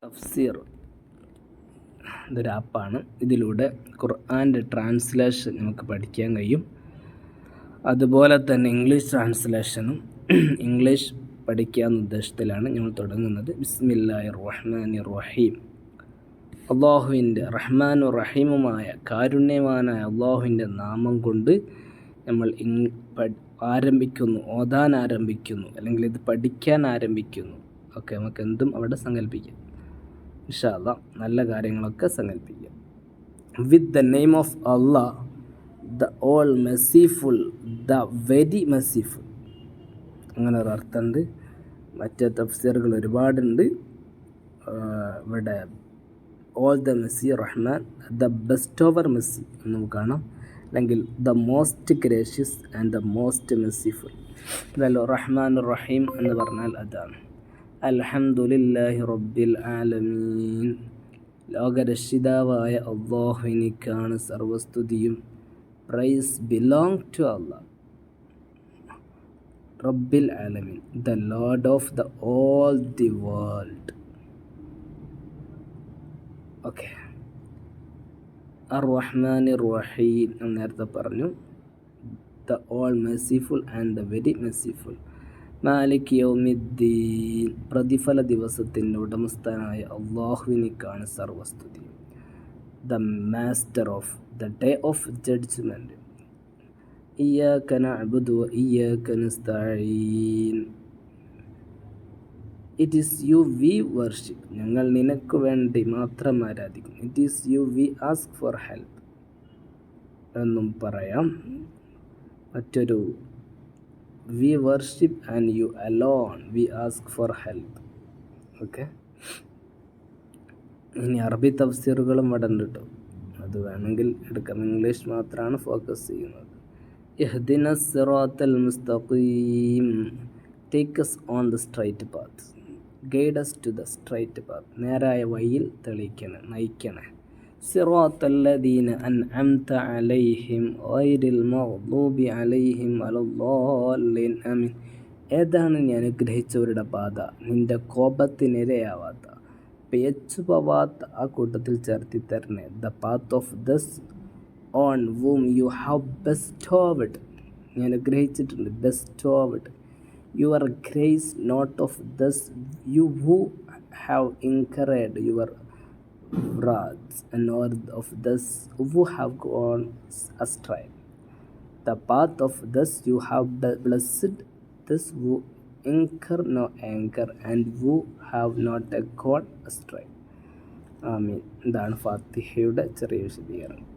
തഫ്സീർ ഇതൊരു ആപ്പാണ്. ഇതിലൂടെ ഖുർആൻ്റെ ട്രാൻസ്ലേഷൻ നമുക്ക് പഠിക്കാൻ കഴിയും. അതുപോലെ തന്നെ ഇംഗ്ലീഷ് ട്രാൻസ്ലേഷനും ഇംഗ്ലീഷ് പഠിക്കാമെന്ന ഉദ്ദേശത്തിലാണ് ഞങ്ങൾ തുടങ്ങുന്നത്. ബിസ്മില്ലാഹിർ റഹ്മാനിർ റഹീം. അള്ളാഹുവിൻ്റെ റഹ്മാനും റഹീമുമായ കാരുണ്യവാനായ അള്ളാഹുവിൻ്റെ നാമം കൊണ്ട് നമ്മൾ ആരംഭിക്കുന്നു, ഓതാൻ ആരംഭിക്കുന്നു, അല്ലെങ്കിൽ ഇത് പഠിക്കാൻ ആരംഭിക്കുന്നു. ഓക്കെ, നമുക്ക് എന്തും അവിടെ സങ്കല്പിക്കാം. ഇൻഷാ അല്ലാഹ് നല്ല കാര്യങ്ങളൊക്കെ സങ്കല്പിക്കാം. With the name of Allah, the all merciful, the very merciful. അങ്ങനെ ഒരു അർത്ഥമുണ്ട്. മറ്റേ തഫ്സീറുകൾ ഒരുപാടുണ്ട്. ഇവിടെ ഓൾ ദ മെസ്സി റഹ്മാൻ, ദ ബെസ്റ്റ് ഓവർ മെസ്സി എന്നും കാണാം, അല്ലെങ്കിൽ the most gracious and the most merciful. അതല്ലോ റഹ്മാൻ റഹീം എന്ന് പറഞ്ഞാൽ അതാണ്. അൽഹംദുലില്ലാഹി റബ്ബിൽ ആലമീൻ. ലോകരക്ഷിതാവായ അല്ലാഹുവിനിക്കാണ് സർവസ്തുതിയും. Praise belong to Allah. റബ്ബിൽ ആലമീൻ, the lord of the all the world. Okay. അർ-റഹ്മാനിർ റഹീം നേരത്തെ പറഞ്ഞു. The all merciful and the very merciful. മാലിക് യൗമിദ്ദീൻ, പ്രതിഫല ദിവസത്തിൻ്റെ ഉടമസ്ഥനായ അള്ളാഹുവിനിക്കാണ് സർവസ്തുതി. The master of the day of judgment. ഇയ്യാക നഅ്ബുദു വ ഇയ്യാക നസ്തഈൻ. It is you we worship, ഞങ്ങൾ നിനക്ക് വേണ്ടി മാത്രം ആരാധിക്കും. It is you we ask for help എന്നും പറയാം. മറ്റൊരു we worship and you alone we ask for help. Okay. ഇനി അറബി തഫ്സീറുകളും ഇവിടെ ഉണ്ട് കേട്ടോ, അത് വേണമെങ്കിൽ എടുക്കാം. ഇംഗ്ലീഷ് മാത്രമാണ് ഫോക്കസ് ചെയ്യുന്നത്. ഇഹ്ദിന സിറാത്തൽ മുസ്തഖീം, take us on the straight path, guide us to the straight path, നേരായ വഴിയിൽ തെളിയിക്കണേ, നയിക്കണേ. സിറാത്തല്ലദീന അൻഅംത അലൈഹിം ഗൈറിൽ മഗ്ദൂബി അലൈഹിം വലദ്ദാലിൻ. ആമീൻ. ഏതാണ് നീ അനുഗ്രഹിച്ചവരുടെ പാത, നിന്റെ കോപത്തിനിരയാവാത്ത, പേച്ചു പോവാത്ത ആ കൂട്ടത്തിൽ ചേർത്തി തരണേ. The path of those on whom you have bestowed, നീ അനുഗ്രഹിച്ചിട്ടുണ്ട്. bestowed your grace, not of thus you who have incurred your wrath, and nor of thus who have gone astray. The path of thus you have blessed, thus who incur no anger, and who have not gone astray. ആമീൻ. ഇതാണ് ഫാത്തിഹയുടെ ചെറിയ വിശദീകരണം.